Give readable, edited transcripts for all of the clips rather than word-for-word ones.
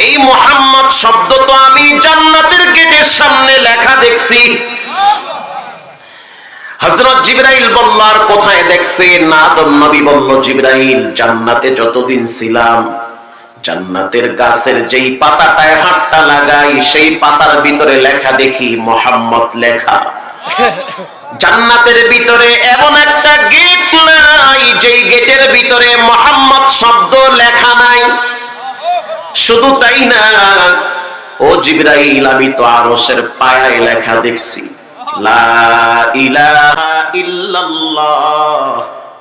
এই মুহাম্মদ শব্দ তো আমি জান্নাতের গেটের সামনে লেখা দেখছি। হযরত জিবরাইল বলল, আর কোথায় দেখছেন? আদম নবী বলল, জিবরাইল, জান্নাতে যতদিন ছিলাম জান্নাতের গাছের যেই পাতাটায় হাতটা লাগাই সেই পাতার ভিতরে লেখা দেখি মুহাম্মদ লেখা। জান্নাতের ভিতরে এমন একটা গেট নাই যেই গেটের ভিতরে মুহাম্মদ শব্দ লেখা নাই। শুধু তাই না, ও জিবরাইল, আমি তো আরশের পায়ায় লেখা দেখছি, লা ইলাহা ইল্লাল্লাহ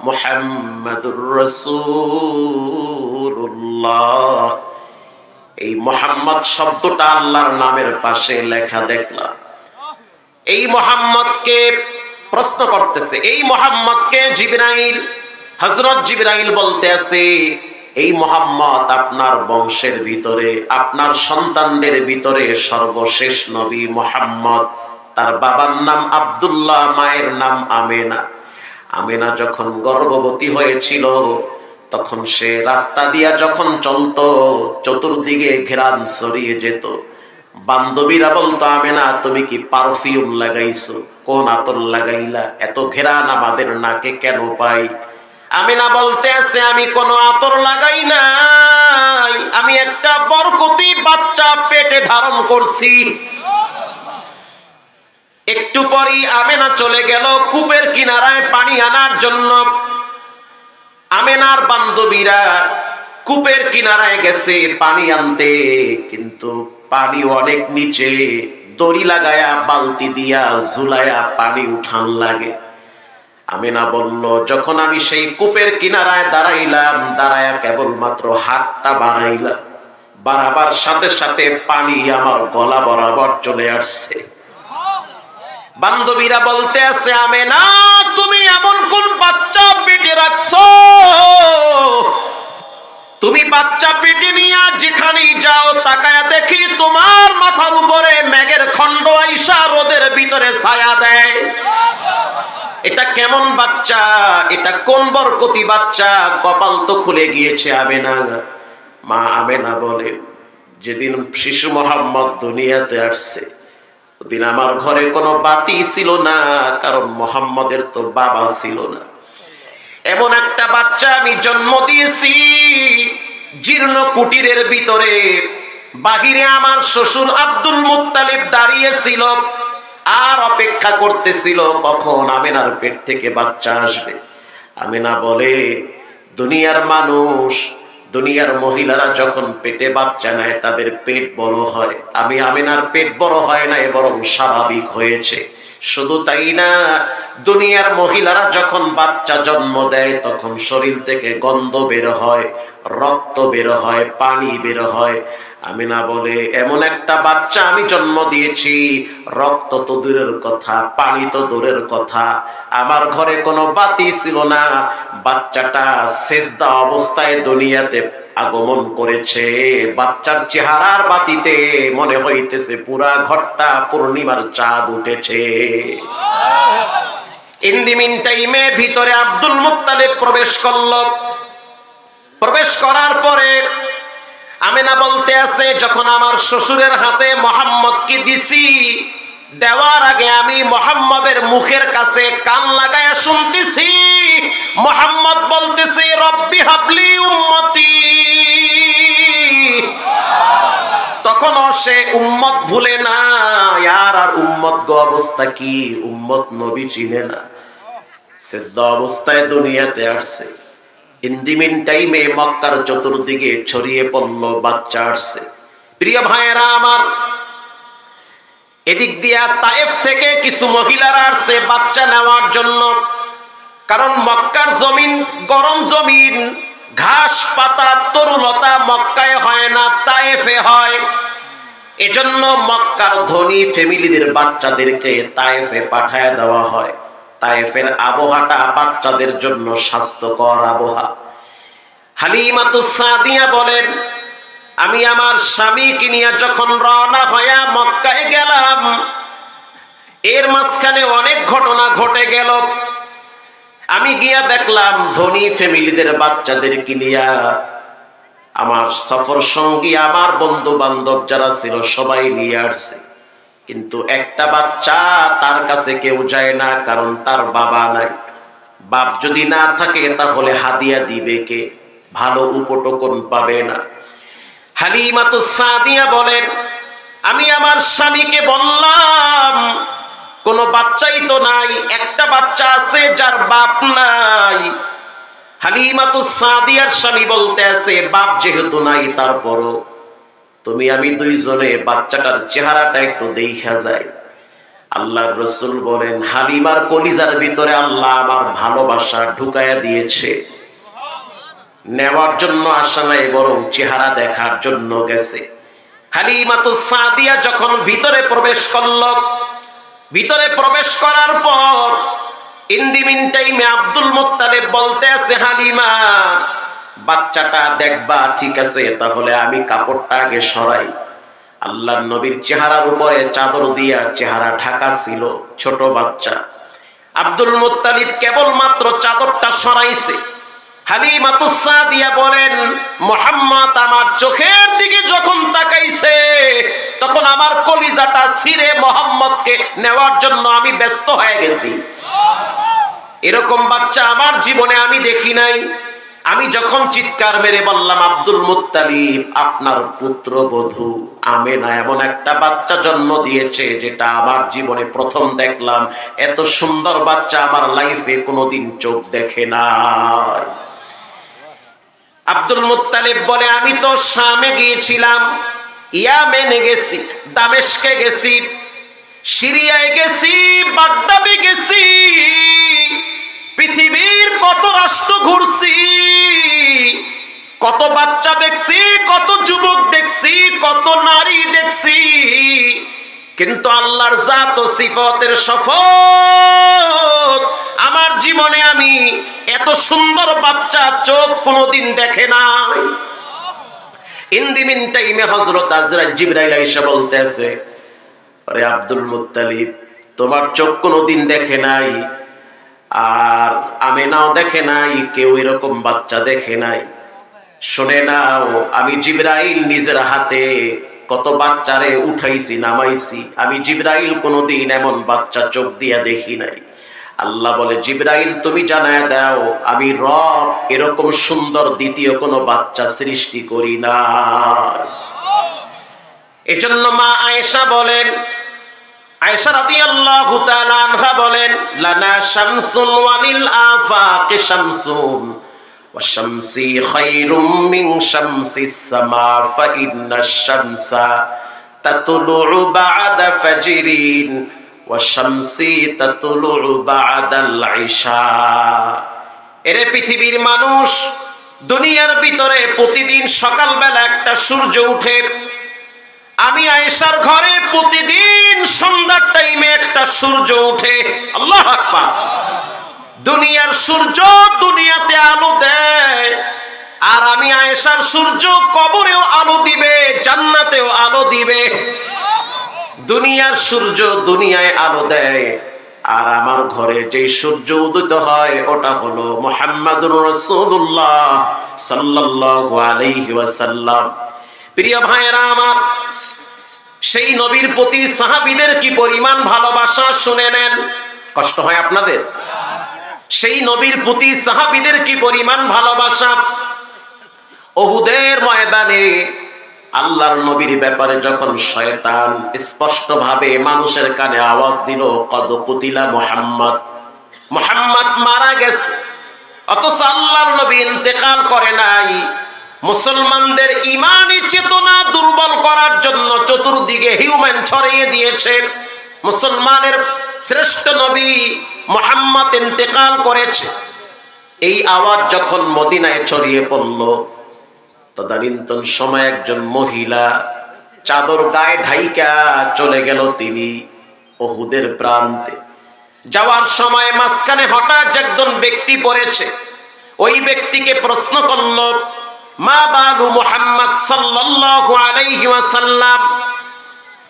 মুহাম্মাদুর রাসূলুল্লাহ। এই মুহাম্মদ শব্দটা আল্লাহর নামের পাশে লেখা দেখলাম। এই মুহাম্মদকে প্রশ্ন করতেছে, এই মুহাম্মদকে জিবরাইল, হযরত জিবরাইল বলতে আছে, এই মুহাম্মদ আপনার বংশের ভিতরে, আপনার সন্তানদের ভিতরে সর্বশেষ নবী মুহাম্মদ। তার বাবার নাম আব্দুল্লাহ, মায়ের নাম আমেনা। আমেনা যখন গর্ভবতী হয়েছিল তখন সে রাস্তা দিয়া যখন চলতো চতুর্দিকে ঘেরান ছড়িয়ে যেত। বান্ধবীরা বলতো, আমেনা তুমি কি পারফিউম লাগাইছো? কোন আতর লাগাইলা? এত ঘেরান আমাদের নাকে কেন পাই? আমেনা বলতে আছে, আমি কোনো আতর লাগাই নাই, আমি একটা বরকতি বাচ্চা পেটে ধারণ করছি। একটু পরই আমেনা চলে গেল কূপের কিনারায় পানি আনার জন্য। আমেনার বান্ধবীরা কূপের কিনারায় গেছে পানি আনতে, কিন্তু পানি অনেক নিচে, দড়ি লাগায়া বালতি দিয়া ঝুলায়া পানি উঠান লাগে। আমেনা বলল, যখন আমি সেই কূপের কিনারায় দাঁড়াইলাম, দাঁড়ায়া কেবলমাত্র হাতটা বাড়াইলাম, বাড়াবার সাথে সাথে পানি আমার গলা বরাবর চলে আসছে। বান্ধবীরা বলতে আছে, আমেনা তুমি এমন কোন বাচ্চা পেটে রাখছো? তুমি বাচ্চা পেটে নিয়ে যেখানেই যাও তাকায়া দেখি তোমার মাথার উপরে মেঘের খণ্ড আইসা রোদের ভিতরে ছায়া দেয়। এটা কেমন বাচ্চা? এটা কোন বরকতি বাচ্চা? কপাল তো খুলে গিয়েছে আমেনা। মা আমেনা বলে, যেদিন শিশু মুহাম্মদ দুনিয়াতে আসছে ওদিন আমার ঘরে কোনো বাতি ছিল না, কারণ মুহাম্মদের তো বাবা ছিল না। এমন একটা বাচ্চা আমি জন্ম দিয়েছি জীর্ণ কুটিরের ভিতরে। বাহিরে আমার শ্বশুর আব্দুল মুত্তালিব দাঁড়িয়ে ছিল আর অপেক্ষা করতেছিল কখন আমেনার পেট থেকে বাচ্চা আসবে। আমেনা বলে, দুনিয়ার মানুষ, দুনিয়ার মহিলারা যখন পেটে বাচ্চা নেয় তাদের পেট বড় হয়। আমি আমেনার পেট বড় হয় না, বরং স্বাভাবিক হয়েছে। শুধু তাই না, দুনিয়ার মহিলারা যখন বাচ্চা জন্ম দেয় তখন শরীর থেকে গন্ধ বের হয়, রক্ত বের হয়, পানি বের হয়। আমেনা বলে, এমন একটা বাচ্চা আমি জন্ম দিয়েছি, রক্ত তো দূরের কথা, পানি তো দূরের কথা, আমার ঘরে কোনো বাতি ছিল না। বাচ্চাটা সেজদা অবস্থায় দুনিয়াতে আগমন করেছে। বাচ্চার চেহারার বাতিতে মনে হইতেছে পুরা ঘরটা পূর্ণিমার চাঁদ উঠেছে। ইন দি মিন টাইমে ভিতরে আব্দুল মুত্তালিব প্রবেশ করলো। প্রবেশ করার পরে আমেনা বলতে আছে, যখন আমার শ্বশুরের হাতে মুহাম্মদকে দিছি, দেওয়ার আগে আমি মুহাম্মদের মুখের কাছে কান লাগায়া শুনতেছি মুহাম্মদ বলতেছে, রব্বি হাবলি উম্মতি। তখনও সে উম্মত ভুলে না। আর উম্মত গো অবস্থা কি? উম্মত নবী চিনে না, সেজদা অবস্থায় দুনিয়াতে আসছে। ইন দি মিন টাইমে মক্কার চতুর্দিকে ছড়িয়ে পড়লো বাচ্চা আসছে। প্রিয় ভাইয়েরা আমার, এদিক দিয়া তায়েফ থেকে কিছু মহিলারা আসছে বাচ্চা নেওয়ার জন্য। কারণ মক্কার জমিন গরম জমিন, ঘাস পাতা তরুলতা মক্কায় হয় না, তায়েফে হয়। এজন্য মক্কার ধনী ফ্যামিলিদের বাচ্চাদেরকে তায়েফে পাঠায় দেওয়া হয়। তায়েফের আবহাওয়াটা বাচ্চাদের জন্য স্বাস্থ্যকর আবহাওয়া। হালিমাতুস সাদিয়া বলেন, আমি আমার স্বামীকে নিয়ে যখন রওনা হয়ে মক্কায় গেলাম, এর মাঝখানে অনেক ঘটনা ঘটে গেল। আমি গিয়া দেখলাম ধনী ফ্যামিলিদের বাচ্চাদেরকে নিয়ে আমার সফর সঙ্গী, আমার বন্ধু বান্ধব যারা ছিল সবাই নিয়ে আসছে, কিন্তু একটা বাচ্চা তার কাছে কেউ যায় না, কারণ তার বাবা নাই। বাপ যদি না থাকে তাহলে হাদিয়া দিবে কে? ভালো উপটোকন পাবে না। হালিমাতুস সাদিয়া বলেন, আমি আমার স্বামীকে বললাম কোন বাচ্চাই তো নাই, একটা বাচ্চা আছে যার বাপ নাই। হালিমাতুস সাদিয়ার স্বামী বলতে আছে, বাপ যেহেতু নাই তারপরও তুমি আমি দুইজনে বাচ্চাটার চেহারাটা একটু দেখা যায়। আল্লাহর রাসূল বলেন, হালিমার কলিজার ভিতরে আল্লাহ আমার ভালোবাসা ঢুকায়া দিয়েছে। নেওয়ার জন্য আসা নাই, বরং চেহারা দেখার জন্য গেছে। হালিমাতুস সাদিয়া যখন ভিতরে প্রবেশ করল, ভিতরে প্রবেশ করার পর ইন দি মিন টাইমে আব্দুল মুত্তালিব বলতে আছে, হালিমা বাচ্চাটা দেখবা, ঠিক আছে, তাহলে আমি কাপড়টা আগে সরাই। আল্লাহর নবীর চেহারার উপরে চাদর দিয়া চেহারা ঢাকা ছিল, ছোট বাচ্চা। আব্দুল মুত্তালিব কেবলমাত্র চাদরটা সরাইছে। হালিমাতুস সাদিয়া বলেন, মুহাম্মদ আমার চোখের দিকে যখন তাকাইছে তখন আমার কলিজাটা ছিঁড়ে মুহাম্মদকে নেওয়ার জন্য আমি ব্যস্ত হয়ে গেছি। এরকম বাচ্চা আমার জীবনে আমি দেখি নাই। আমি যখন চিৎকার মেরে বললাম, আব্দুল মুত্তালিব আপনার পুত্রবধূ আমেনা এমন একটা বাচ্চা জন্ম দিয়েছে যেটা আমার জীবনে প্রথম দেখলাম, এত সুন্দর বাচ্চা আমার লাইফে কোনোদিন চোখ দেখে নাই। আব্দুল মুত্তালিব বলে, আমি তো শামে গিয়েছিলাম, ইয়ামেনে গেছি, দামেস্কে গেছি, সিরিয়ায় গেছি, বাগদাদে গেছি, পৃথিবীর কত রাষ্ট্র ঘুরছি, কত বাচ্চা দেখছি, কত যুবক দেখছি, কত নারী দেখছি, কিন্তু আল্লাহর জাত ও সিফতের শপথ আমার জীবনে আমি এত সুন্দর বাচ্চা চোখ কোনোদিন দেখে নাই। ইন দি মিন টাইমে হযরত আজরাইল জিবরাইল এসে বলতেছে, আরে আব্দুল মুত্তালিব তোমার চোখ কোনোদিন দেখে নাই, আর আমেনাও দেখে নাই, কেউ এরকম বাচ্চা দেখে নাই। শুনে নাও, আমি জিবরাইল নিজের হাতে কত বাচ্চারে উঠাইছি নামাইছি, আমি জিবরাইল কোনোদিন এমন বাচ্চা চোখ দিয়া দেখি নাই। আল্লাহ বলে, জিবরাইল তুমি জানায় দাও, আমি রব এরকম সুন্দর দ্বিতীয় কোনো বাচ্চা সৃষ্টি করি না। এজন্য মা আয়েশা বলেন, আয়েশা রাদিয়াল্লাহু তাআলা আনহা বলেন, লানা শামসুন ওয়ালিল আফাকি শামসুন ওয়া শামসি খায়রুম মিন শামসিস সামা ফা ইন্নাশ শামসা তাতলুউ বা'দা ফাজরিন ওয়া শামসি তাতলুউ বা'দাল ইশা। এরে পৃথিবীর মানুষ, দুনিয়ার ভিতরে প্রতিদিন সকালবেলা একটা সূর্য উঠে, আমি আয়েশার ঘরে প্রতিদিন সন্ধ্যার টাইমে একটা সূর্য উঠে। আল্লাহু আকবার। দুনিয়ার সূর্য দুনিয়াতে আলো দেয়, আর আমি আয়েশার সূর্য কবরেও আলো দিবে, জান্নাতেও আলো দিবে। দুনিয়ার সূর্য দুনিয়ায় আলো দেয়, আর আমার ঘরে যে সূর্য উদিত হয় ওটা হলো মুহাম্মাদুর রাসূলুল্লাহ সাল্লাল্লাহু আলাইহি ওয়াসাল্লাম। প্রিয় ভাইয়েরা আমার, সেই নবীর প্রতি সাহাবীদের কি পরিমাণ ভালোবাসা শুনে নেন। কষ্ট হয় আপনাদের? সেই নবীর প্রতি সাহাবীদের কি পরিমাণ ভালোবাসা। উহুদের ময়দানে আল্লাহর নবীর ব্যাপারে যখন শয়তান স্পষ্ট ভাবে মানুষের কানে আওয়াজ দিল, কদ কুতিলা মুহাম্মদ, মুহাম্মদ মারা গেছে, অথচ আল্লাহর নবী ইন্তেকাল করে নাই। মুসলমানদের ঈমানি চেতনা দুর্বল করার জন্য চতুর্দিকে হিউম্যান ছড়িয়ে দিয়েছে, মুসলমানের শ্রেষ্ঠ নবী মুহাম্মদ ইন্তেকাল করেছে। এই আওয়াজ যখন মদিনায় ছড়িয়ে পড়ল, তদানীন্তন সময় একজন মহিলা চাদর গায়ে ঢাইকা চলে গেল তিনি উহুদের প্রান্তে। যাওয়ার সময় মাঝখানে হঠাৎ একজন ব্যক্তি পড়েছে। ওই ব্যক্তিকে প্রশ্ন করল, মা বালু মুহাম্মদ সাল্লাল্লাহু আলাইহি ওয়াসাল্লাম,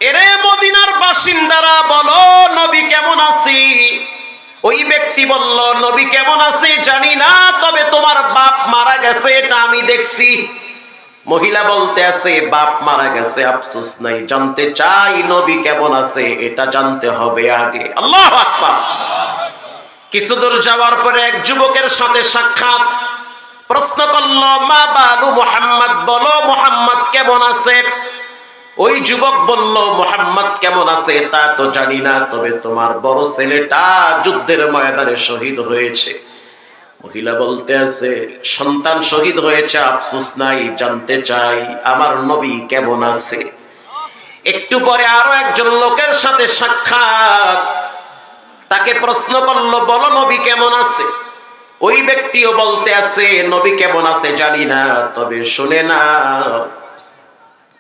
এরে মদিনার বাসিন্দারা বলো নবী কেমন আছে? ওই ব্যক্তি বলল, নবী কেমন আছে জানি না, তবে তোমার বাপ মারা গেছে এটা আমি দেখছি। মহিলা বলতে আছে বাপ মারা গেছে আফসোস নাই, জানতে চাই নবী কেমন আছে, এটা জানতে হবে আগে। আল্লাহু আকবার। কিছু দূর যাওয়ার পরে এক যুবকের সাথে সাক্ষাৎ। প্রশ্ন করলো মা বালু মুহাম্মদ, বলো মুহাম্মদ কেমন আছে? ওই যুবক বলল মুহাম্মদ কেমন আছে তা তো জানি না, তবে তোমার বড় ছেলেটা যুদ্ধের ময়দানে শহীদ হয়েছে। মহিলা বলতে আছে সন্তান শহীদ হয়েছে আফসোস নাই, জানতে চাই আমার নবী কেমন আছে। একটু পরে আরো একজন লোকের সাথে সাক্ষাৎ। তাকে প্রশ্ন করলো বলো নবী কেমন আছে? ওই ব্যক্তিও বলতে আছে নবী কেমন আছে জানি না, তবে শুনে না,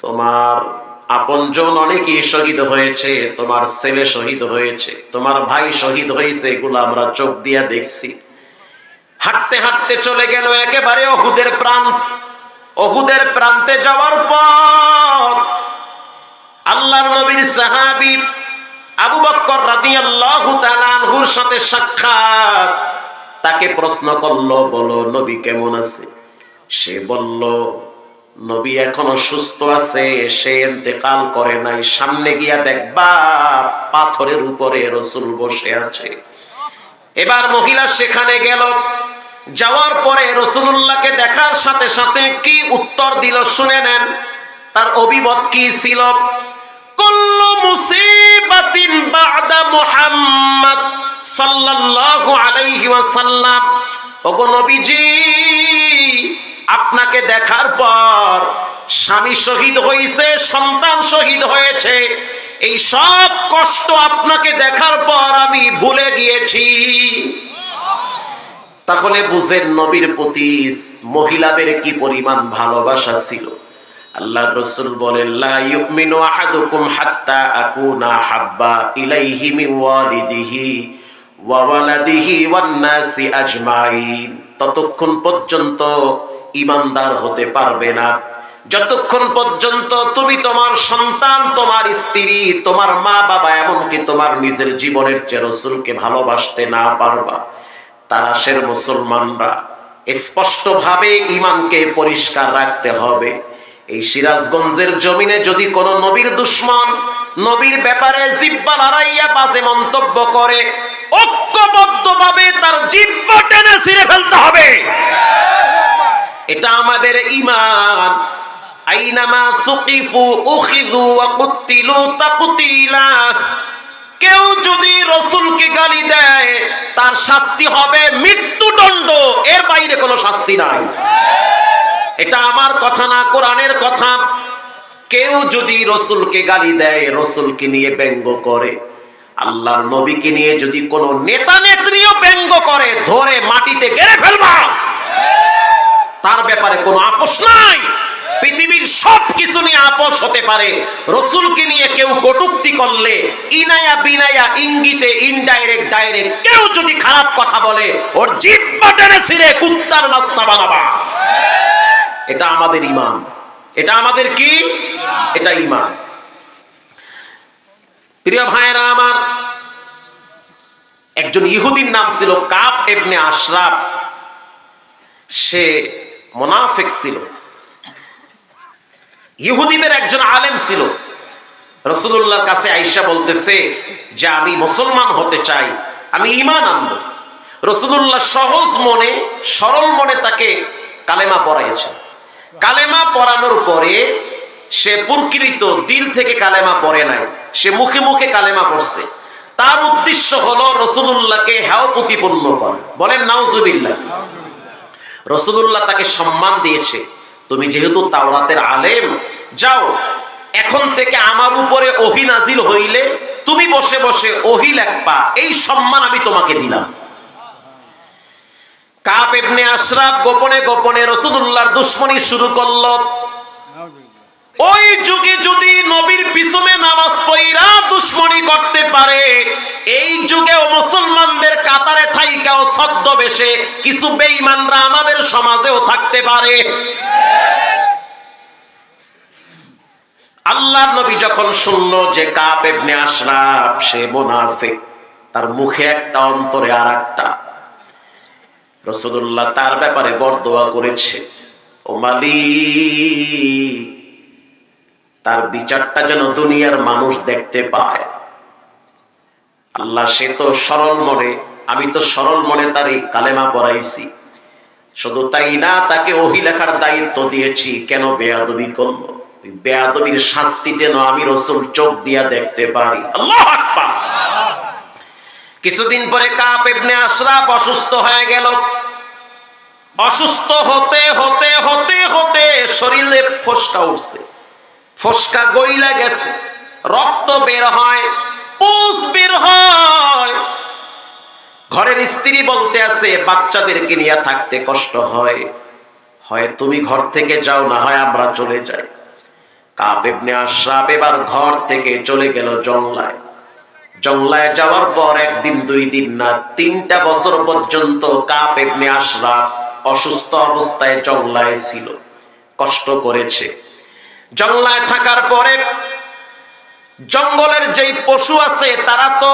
তোমার আপনজন অনেকেই শহীদ হয়েছে, তোমার ছেলে শহীদ হয়েছে, তোমার ভাই শহীদ হয়েছে, এগুলো আমরা চোখ দিয়া দেখছি। হাঁটতে হাঁটতে চলে গেল একেবারে উহুদের প্রান্ত। উহুদের প্রান্তে যাওয়ার পর আল্লাহর নবীর সাহাবী আবু বকর রাদিয়াল্লাহু তাআলা আনহুর সাথে সাক্ষাৎ। তাকে প্রশ্ন করলো বলো নবী কেমন আছে? সে বলল নবী এখনো সুস্থ আছে, সে ইন্তেকাল করে নাই, সামনে গিয়া দেখবা পাথরের উপরে রাসূল বসে আছে। এবার মহিলা সেখানে গেল। যাওয়ার পরে রাসূলুল্লাহকে দেখার সাথে সাথে কি উত্তর দিল শুনে নেন। তার অভিমত কি ছিল? কুল্লু মুসিবাতিন বাদা মুহাম্মদ সাল্লাল্লাহু আলাইহি ওয়াসাল্লাম, ওগো নবীজি আপনাকে দেখার পর স্বামী শহীদ হয়েছে, সন্তান শহীদ হয়েছে, এই সব কষ্ট আপনাকে দেখার পর আমি ভুলে গিয়েছি। তাহলে বুঝেন নবীর প্রতি মহিলাদের কি পরিমাণ ভালোবাসা ছিল। আল্লাহর রাসূল বলেন লা ইউমিনু আহাদুকুম হাত্তা আকুনা হাব্বা ইলাইহি মিন ওয়ালিদিহি ওয়া ওয়ালাদিহি ওয়ান নাসি আজমাইন, ততক্ষণ পর্যন্ত ঈমানদার হতে পারবে না যতক্ষণ পর্যন্ত তুমি তোমার সন্তান, তোমার স্ত্রী, তোমার মা বাবা, এমনকি তোমার নিজের জীবনের চেয়ে রাসূলকে ভালোবাসতে না পারবা। তারাশের মুসলমানরা স্পষ্টভাবে ঈমানকে পরিষ্কার রাখতে হবে। এই সিরাজগঞ্জের জমিনে যদি কোন নবীর দুশমন নবীর ব্যাপারে জিহ্বা লড়াইয়া বাজে মন্তব্য করে, ঐক্যবদ্ধভাবে তার জিহ্বা টেনে ছিঁড়ে ফেলতে হবে। এটা আমাদের ঈমান। আইনামা সুকিফু উখিযু ওয়া কুতিলু তাকতিলা। কেউ যদি রাসূলকে গালি দেয় তার শাস্তি হবে মৃত্যুদণ্ড, এর বাইরে কোনো শাস্তি নাই। এটা আমার কথা না, কোরআনের কথা। কেউ যদি রাসূলকে গালি দেয়, রাসূলকে নিয়ে ব্যঙ্গ করে, আল্লাহর নবীকে নিয়ে যদি কোনো নেতা নেত্রীও ব্যঙ্গ করে, ধরে মাটিতে গেড়ে ফেলবা। তার ব্যাপারে কোনো আপোষ নাই। পৃথিবীর সব কিছু নিয়ে আপোষ হতে পারে, রাসূলকে নিয়ে কেউ কটূক্তি করলে ইনায়া বিনায়া ইঙ্গিতে ইনডাইরেক্ট ডাইরেক্ট কেউ যদি খারাপ কথা বলে, ওর জিহ্বা টেনে ছিঁড়ে কুত্তার নাস্তা বানাবা। এটা আমাদের ঈমান। এটা আমাদের কি? এটা ঈমান। প্রিয় ভাইরা আমার, একজন ইহুদির নাম ছিল কাব ইবনে আশরাফ। সে মুনাফিক ছিল, ইহুদিদের একজন আলেম ছিল। রাসূলুল্লাহর কাছে আয়েশা বলতেছে যে আমি মুসলমান হতে চাই, আমি ঈমান আনব। রাসূলুল্লাহ সহজ মনে, সরল মনে তাকে কালেমা পড়াইছে। কালেমা পড়ানোর পরে সে প্রকৃত দিল থেকে কালেমা পড়ে নাই, সে মুখে মুখে কালেমা পড়ছে। তার উদ্দেশ্য হলো রাসূলুল্লাহকে হেয় প্রতিপন্ন করা। বলেন নাউজুবিল্লাহ। রাসূলুল্লাহ তাকে সম্মান দিয়েছে, তুমি যেহেতু তাওরাতের আলেম, যাও এখন থেকে আমার উপরে ওহী নাজিল হইলে তুমি বসে বসে ওহী লেখবা, এই সম্মান আমি তোমাকে দিলাম। কাব ইবনে আশরাফ গোপনে গোপনে রাসূলুল্লাহর দুশমনি শুরু করলো। ওই যুগে যদি নবীর পিছনে নামাজ পড়া দুশমনি করতে পারে, এই যুগেও মুসলমানদের কাতারে থাইকাও ছদ্মবেশে কিছু বেঈমানরা আমাদের সমাজেও থাকতে পারে। আল্লাহর নবী যখন শুনলো যে কাব ইবনে আশরাফ সে মুনাফিক, তার মুখে একটা অন্তরে আরেকটা, রাসূলুল্লাহ তার ব্যাপারে বরদোয়া করেছে। ও মালিক, তার বিচারটা যেন দুনিয়ার মানুষ দেখতে পায়। আল্লাহ, সে তো সরল মনে, আমি তো সরল মনে তার এই কালেমা পড়াইছি। শুধু তাই না, তাকে ওহী লেখার দায়িত্ব দিয়েছি। কেন বেয়াদবি করলো? বেয়াদবির শাস্তি যেন আমি রাসূল চোখ দিয়া দেখতে পারি। আল্লাহু আকবার। কিছুদিন পরে কাব ইবনে আশরাফ অসুস্থ হয়ে গেল। অসুস্থ হতে হতে হতে হতে শরীরে ফোসকা উঠছে, ফোসকা গইলা গেছে, রক্ত বের হয়, পুষ বের হয়। ঘরের স্ত্রী বলতে আছে, বাচ্চাদেরকে নিয়ে থাকতে কষ্ট হয়, হয় তুমি ঘর থেকে যাও, না হয় আমরা চলে যাই। কাব ইবনে আশরাফ এবার ঘর থেকে চলে গেল জংলায়। জংলায় যাওয়ার পর একদিন, 2 দিন না, 3টা বছর পর্যন্ত কাব ইবনে আশরাফ অসুস্থ অবস্থায় জংলায় ছিল, কষ্ট করেছে। জংলায় থাকার পরে জঙ্গলের যেই পশু আছে তারা তো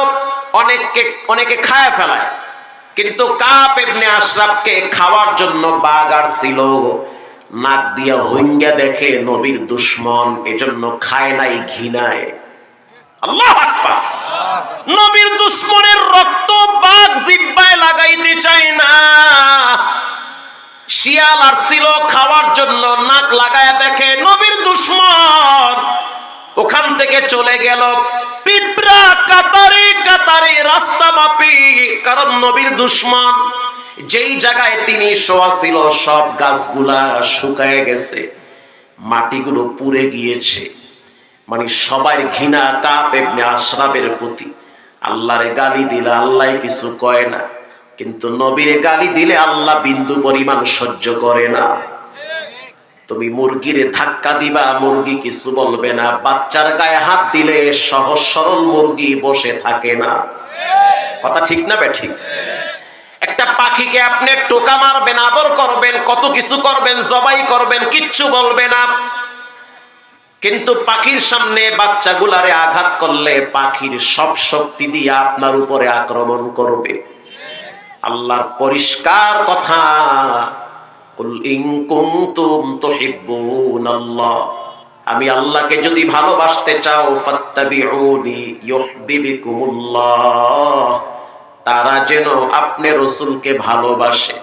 অনেকে খায় ফেলায়, কিন্তু কাব ইবনে আশরাফকে খাওয়ার জন্য বাঘ আর ছিল। নাক দিয়া হইঙ্গা দেখে নবীর দুশমন, এজন্য খায় নাই, ঘৃণায়। আল্লাহু আকবার। নবীর দুশমনের রক্ত বাঘ জিহ্বায় লাগাইতে চায় না। শিয়াল আসছিল খাওয়ার জন্য, নাক লাগায় দেখে নবীর দুশমন, ওখান থেকে চলে গেল। পিঁপড়া কাতারে কাতারে রাস্তা মাপি, কারণ নবীর দুশমন। যেই জায়গায় তিনি শোয়া ছিল সব গাছগুলা শুকায় গেছে, মাটিগুলো পুড়ে গিয়েছে। মানে সবাই ঘৃণা কাব ইবনে আশরাফের প্রতি। আল্লাহরে গালি দিলে আল্লাহ কিছু কয় না, কিন্তু নবীরে গালি দিলে আল্লাহ বিন্দু পরিমাণ সহ্য করে না। তুমি মুরগিরে ধাক্কা দিবা, মুরগি কিছু বলবে না। বাচ্চার গায়ে হাত দিলে সহজ সরল মুরগি বসে থাকে না। কথা ঠিক না বেঠিক? একটা পাখিকে আপনি টোকা মারবেন, আদর করবেন, কত কিছু করবেন, জবাই করবেন, কিচ্ছু বলবে না। কিন্তু পাখির সামনে বাচ্চাগুলারে আঘাত করলে পাখির সব শক্তি দিয়ে আপনার উপরে আক্রমণ করবে। আল্লাহর পরিষ্কার কথা, কুল ইন কুনতুম তুহিব্বুনাল্লাহ, আমি আল্লাহকে যদি ভালোবাসতে চাও, ফাত্তাবিউনি ইউহিব্বুকুমুল্লাহ, তারা যেন আপনি রাসূলকে ভালোবাসে।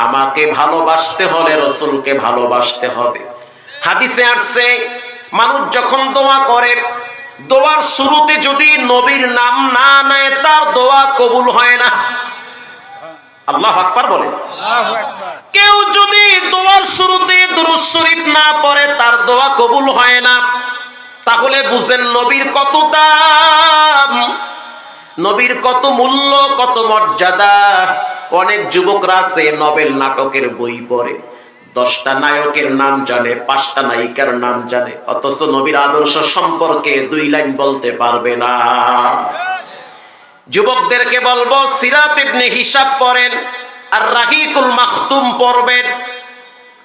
আমাকে ভালোবাসতে হলে রাসূলকে ভালোবাসতে হবে। হাদিসে আসছে, মানুষ যখন দোয়া করে, দোয়ার শুরুতে যদি নবীর নাম না নেয় তার দোয়া কবুল হয় না। আল্লাহু আকবার বলেন। কেউ যদি দোয়ার শুরুতে দুরূদ শরীফ না পড়ে তার দোয়া কবুল হয় না। তাহলে বুঝেন নবীর কত দাম, নবীর কত মূল্য, কত মর্যাদা। অনেক যুবকরা আছে নবেল নাটকের বই পড়ে, 10টা নায়কের নাম জানে, 5টা নায়িকার নাম জানে, অথচ নবীর আদর্শ সম্পর্কে 2 লাইন বলতে পারবে না। যুবকদেরকে বলবো, সিরাত ইবনে হিসাব পড়েন আর রাহিকুল মাখতুম পড়বেন।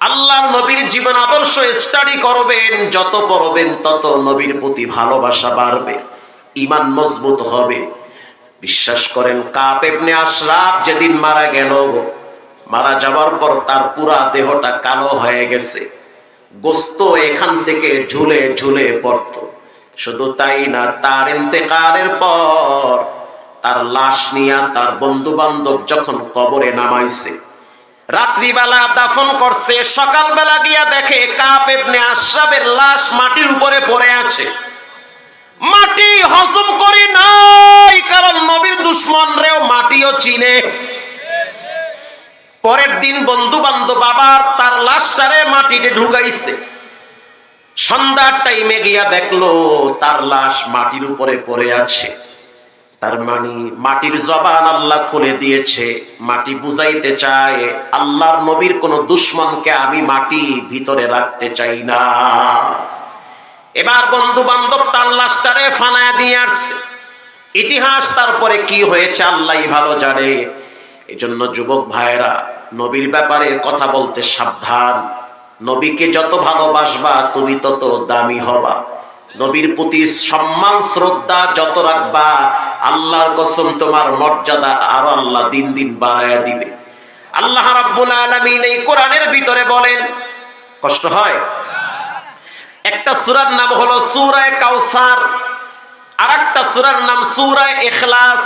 আল্লাহর নবীর জীবন আদর্শ স্টাডি করবেন। যত পড়বেন তত নবীর প্রতি ভালোবাসা বাড়বে, ঈমান মজবুত হবে। বিশ্বাস করেন, কাব ইবনে আশরাফ যেদিন মারা গেল, মারা যাওয়ার পর তার পুরা দেহটা কালো হয়ে গেছে, গোস্ত এখান থেকে ঝুলে ঝুলে পড়ত। শুধু তাই না, তার ইন্তেকালের পর তার লাশ নিয়ে তার বন্ধু বান্ধব যখন কবরে নামাইছে, রাত্রিবেলা দাফন করছে, সকালবেলা গিয়া দেখে কাব ইবনে আশরাফের লাশ মাটির উপরে পড়ে আছে। মাটি হজম করে নাই, কারণ নবীর দুশমনরেও মাটিও চিনে। পরের দিন বন্ধু বান্ধব আবার তার লাশটারে মাটিতে ঢুকাইছে। সন্ধ্যার টাইমে গিয়া দেখলো তার লাশ মাটির উপরে পড়ে আছে। তার মানে মাটির জবান আল্লাহ খুলে দিয়েছে। মাটি বুঝাইতে চায়, আল্লাহর নবীর কোন দুশমনকে আমি মাটি ভিতরে রাখতে চাই না। এবার বন্ধু বান্ধব তার লাশটারে ফানায় দিয়ে আসছে। ইতিহাস তারপরে কি হয়েছে আল্লাহই ভালো জানে। এজন্য যুবক ভাইয়েরা, নবীর ব্যাপারে কথা বলতে সাবধান। নবীকে যত ভালোবাসবা তুমি তত দামি হবা। নবীর প্রতি সম্মান শ্রদ্ধা যত রাখবা, আল্লাহর কসম তোমার মর্যাদা আরো আল্লাহ দিন দিন বাড়ায়া দিবে। আল্লাহ রাব্বুল আলামিন এই কোরআনের ভিতরে বলেন, কষ্ট হয়? একটা সূরার নাম হলো সূরা কাউসার, আর একটা সূরার নাম সূরা ইখলাস।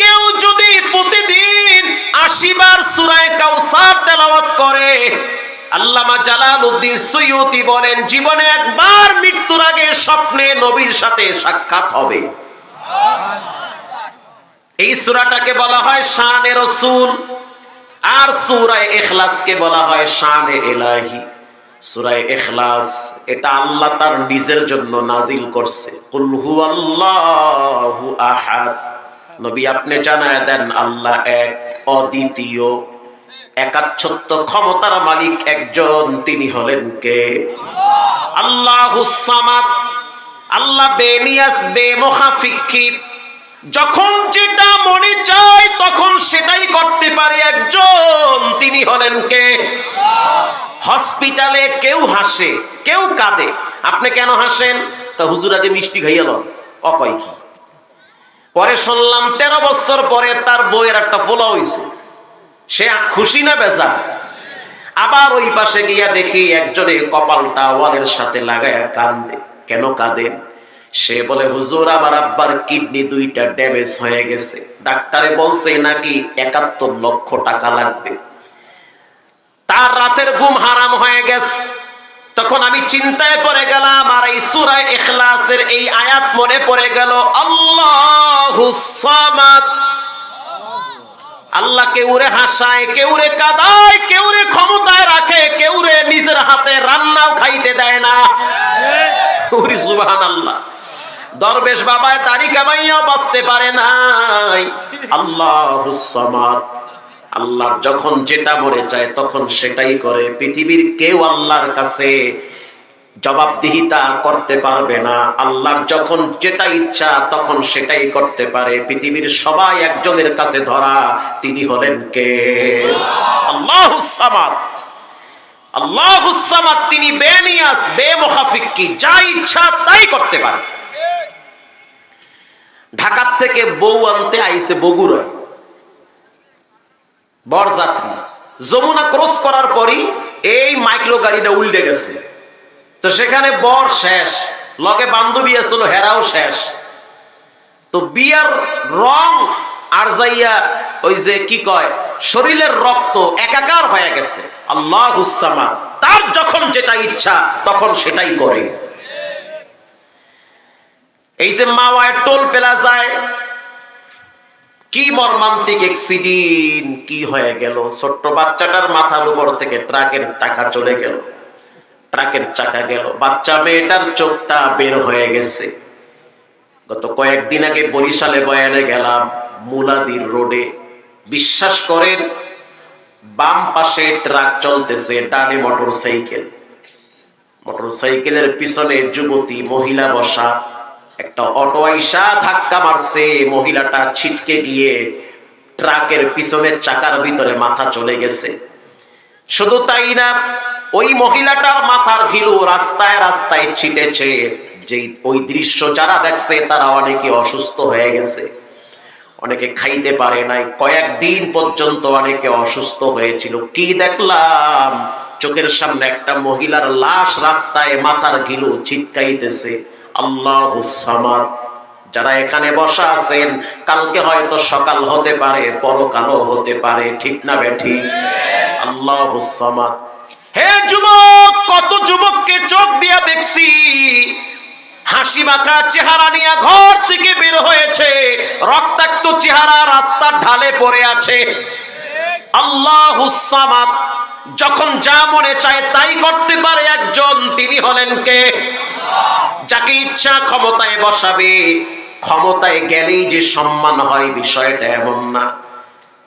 কেউ যদি প্রতিদিন ৮০ বার সূরা কাউসার তেলাওয়াত করে, আল্লামা জালালউদ্দিন সুয়ুতি বলেন জীবনে একবার মৃত্যুর আগে স্বপ্নে নবীর সাথে সাক্ষাৎ হবে। এই সূরাটাকে বলা হয় শানে রাসূল, আর সূরা ইখলাসকে বলা হয় শানে ইলাহি। সূরা ইখলাস এটা আল্লাহ তার নিজের জন্য নাজিল করছে। কুল হুয়াল্লাহু আহাদ, নবী আপনি জানায় দেন আল্লাহ এক, অদ্বিতীয়, একাচ্ছত্ব ক্ষমতার মালিক একজন, তিনি হলেন কে? আল্লাহুস সামাদ, আল্লাহ বেনিয়াস বেমুখাফিকি, যখন যেটা মনে চায় তখন সেটাই করতে পারে একজন, তিনি হলেন কে? হসপিটালে কেউ হাসে কেউ কাঁদে, আপনি কেন হাসেন? তা হুজুর আগে মিষ্টি খাইয়াল, অকয় কি? পরে শুনলাম 13 বছর পরে তার বউয়ের একটা ফোলা হইছে, সে খুশি না বেজার? আবার ওই পাশে গিয়া দেখি একজনে কপালটা ওয়ালের সাথে লাগায় কাঁদে। কেন কাঁদেন? সে বলে হুজুর আমার আব্বার কিডনি 2টা ড্যামেজ হয়ে গেছে, ডাক্তারে বলছে নাকি 71 লক্ষ টাকা লাগবে, তার রাতের ঘুম হারাম হয়ে গেছে। তখন আমি চিন্তায় পড়ে গেলাম, আর এই সূরা ইখলাসের এই আয়াত মনে পড়ে গেল, আল্লাহুস সামাদ। আল্লাহ কেউরে হাসায়, কেউরে কাঁদায়, কেউরে ক্ষমতায় রাখে, কেউরে নিজের হাতে রান্নাও খাইতে দেয় না। ওরে সুবহানাল্লাহ, দরবেশ বাবায় দাড়ি কামাইয়াও বাঁচতে পারে নাই। আল্লাহুস সামাদ, আল্লাহর যখন যেটা মনে চায় তখন সেটাই করে। পৃথিবীর কেউ আল্লাহর কাছে জবাবদিহিতা করতে পারবে না। আল্লাহর যখন যেটা ইচ্ছা তখন সেটাই করতে পারে। পৃথিবীর সবাই একজনের কাছে ধরা, তিনি হলেন কে? আল্লাহুস সামাদ। আল্লাহুস সামাদ, তিনি বেনিয়াস বেমুখাফিকি, যা ইচ্ছা তাই করতে পারে। ঢাকার থেকে বউ আনতে আইছে বগুড়ায়, বরযাত্রী। যমুনা ক্রস করার পরই এই মাইক্রো গাড়িটা উল্টে গেছে, তো সেখানে বর শেষ, লগে বান্ধবী আসলো, হেরাও শেষ। তো বিয়ার রং আর যাইয়া ওই যে কি কয় শরীরের রক্ত একাকার হয়ে গেছে। আল্লাহুস সামাদ, তার যখন যেটা ইচ্ছা তখন সেটাই করে। এই যে মাওয়ায় টোল প্লাজায় কি মর্মান্তিক অ্যাক্সিডেন্ট, কি হয়ে গেল! ছোট্ট বাচ্চাটার মাথার উপর থেকে ট্রাকের চাকা চলে গেল, ট্রাকের চাকা গেল, বাচ্চা মেয়েটার চোখটা বের হয়ে গেছে। গত কয়েকদিন আগে বরিশালে বয়ানে গেলাম, মুলাদির রোডে, বিশ্বাস করেন বাম পাশে ট্রাক চলতেছে, ডানে মোটরসাইকেল, মোটরসাইকেলের পিছনে যুবতী মহিলা বসা। একটা অটো আইসা ধাক্কা মারছে, মহিলাটা ছিটকে গিয়ে ট্রাকের পিছনের চাকার ভিতরে মাথা চলে গেছে। শুধু তাই না, ওই মহিলাটার মাথার ঘিলু রাস্তায় রাস্তায় ছিটেছে। যে ওই দৃশ্য যারা দেখছে তারা অনেকে অসুস্থ হয়ে গেছে, অনেকে খাইতে পারে নাই, কয়েকদিন পর্যন্ত অনেকে অসুস্থ হয়েছিল। কি দেখলাম? চোখের সামনে একটা মহিলার লাশ রাস্তায় মাথার ঘিলু ছিটকাইতেছে। আল্লাহুস সামাদ। যারা এখানে বসা আছেন, কালকে হয়তো সকাল হতে পারে, পরকালও হতে পারে, ঠিক না বেঠিক? আল্লাহুস সামাদ। হে যুবক, কত যুবককে চোখ দিয়া দেখছি হাসি মাখা চেহারা নিয়ে ঘর থেকে বের হয়েছে, রক্তাক্ত চেহারা রাস্তার ঢালে পড়ে আছে। আল্লাহুস সামাদ, যখন যা মনে চায় তাই করতে পারে একজন, তিনি হলেন কে? যাকে ইচ্ছা ক্ষমতায় বসাবে। ক্ষমতায় গেলেই যে সম্মান হয় বিষয়টা এমন না।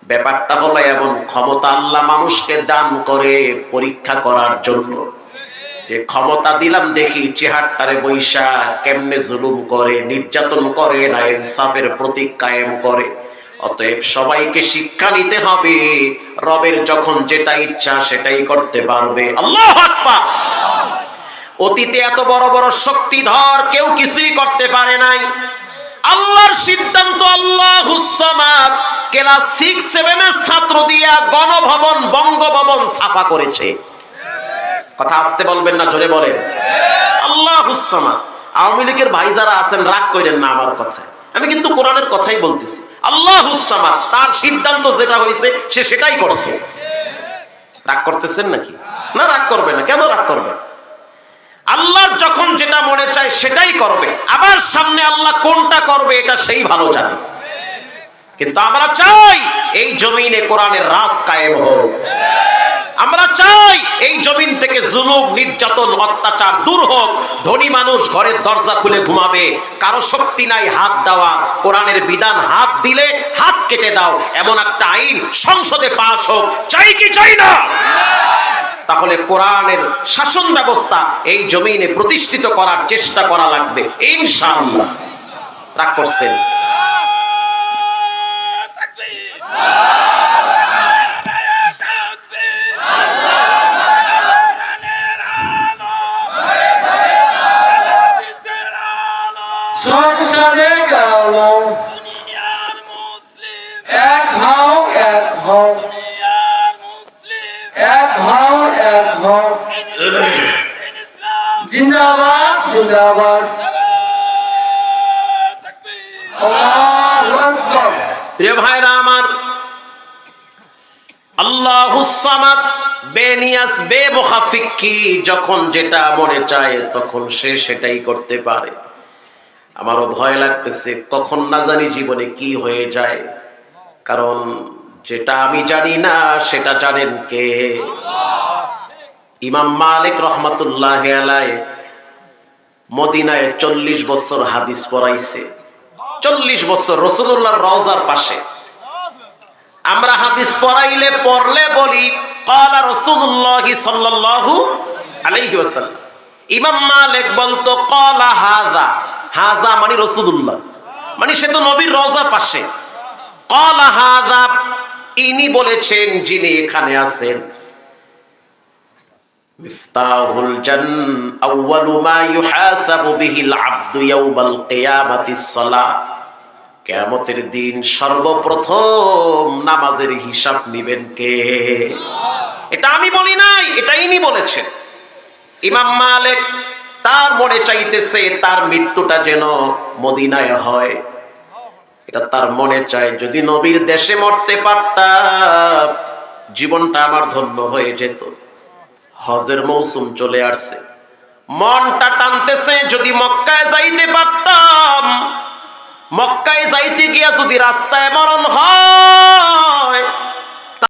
ব্যাপারটা হলো এমন, ক্ষমতা আল্লাহ মানুষকে দান করে পরীক্ষা করার জন্য। যে ক্ষমতা দিলাম দেখি চেহারটারে বৈশা কেমনে জুলুম করে, নির্যাতন করে না, ইনসাফের প্রতীক কায়েম করে। অতএব সবাইকে শিক্ষা নিতে হবে, রবের যখন যেটা ইচ্ছা সেটাই করতে পারবে। আল্লাহু আকবার। অতীতে এত বড় বড় শক্তিধর কেউ কিছুই করতে পারে নাই। আল্লাহর সিদ্ধান্ত, আল্লাহুস সামাদ। ক্লাস 6-7 এর ছাত্র দিয়া গণভবন বঙ্গভবন সাফা করেছে। কথা আসতে বলবেন না জোরে বলেন? আল্লাহুস সামাদ। আওয়ামী লীগের ভাই যারা আছেন রাগ করেন না আমার কথায়, আমি কিন্তু কোরআনের কথাই বলতেছি। আল্লাহুস সামাদ, তার সিদ্ধান্ত যেটা হয়েছে সে সেটাই করছে। রাগ করতেছেন নাকি? না, রাগ করবে না। কেন রাগ করবেন? আল্লাহর যখন যেটা মনে চায় সেটাই করবে। আবার সামনে আল্লাহ কোনটা করবে এটা সেই ভালো জানে। কিন্তু আমরা চাই এই জমিনে কোরআনের রাজ কায়েম হোক। আমরা চাই এই জমিন থেকে জুলুম, নির্যাতন, অত্যাচার দূর হোক। ধনী মানুষ ঘরের দরজা খুলে ঘুমাবে, কারো শক্তি নাই হাত দেওয়া। কোরআনের বিধান হাত দিলে হাত কেটে দাও, এমন একটা আইন সংসদে পাস হোক। চাই কি চাই না? তাহলে কোরআনের শাসন ব্যবস্থা এই জমিনে প্রতিষ্ঠিত করার চেষ্টা করা লাগবে ইনশাআল্লাহ। রাগ করছেন? সংসারে গেল এক হও এক হও, এক হও এক হও, জিন্দাবাদ জিন্দাবাদ, আল্লাহু আকবার। প্রিয় ভাইরা আমার, আল্লাহুস সামাদ, বেনিয়াস বেমুখাফিক্কি, যখন যেটা মনে চায় তখন সে সেটাই করতে পারে। আমারও ভয় লাগতেছে কখন না জানি জীবনে কি হয়ে যায়, কারণ যেটা আমি জানি না সেটা জানেন কে? ইমাম মালিক রহমাতুল্লাহ আলাইহি মদিনায় 40 বছর হাদিস পড়াইছে। 40 বছর রাসূলুল্লাহর রওজার পাশে। আমরা হাদিস পড়লে বলি ক্বালা রাসূলুল্লাহ সাল্লাল্লাহু আলাইহি ওয়াসাল্লাম। ইমাম মালিক বলতো ক্বালা হাযা, হাযা মানে রাসূলুল্লাহ, মানে সে তো নবীর রওজার পাশে। ক্বালা হাযা, ইনি বলেছেন, যিনি এখানে আছেন। মিফতাহুল জান্নাহ আউয়ালু মা ইউহাসাবু বিহিল আবদু ইয়াউমাল কিয়ামাতিস সালাহ। কিয়ামতের দিন সর্বপ্রথম নামাজের হিসাব নেবেন কে? এটা আমি বলি নাই, এটা ইনি বলেছেন। ইমাম মালিক তার মনে চাইতেছে তার মৃত্যুটা যেন মদিনায় হয়। এটা তার মনে চায়, যদি নবীর দেশে মরতে পারতাম জীবনটা আমার ধন্য হয়ে যেত। হজের মৌসুম চলে আসছে, মনটা টানতেছে যদি মক্কায় যাইতে পারতাম। মক্কায় যাইতে গিয়া যদি রাস্তায় মরণ হয়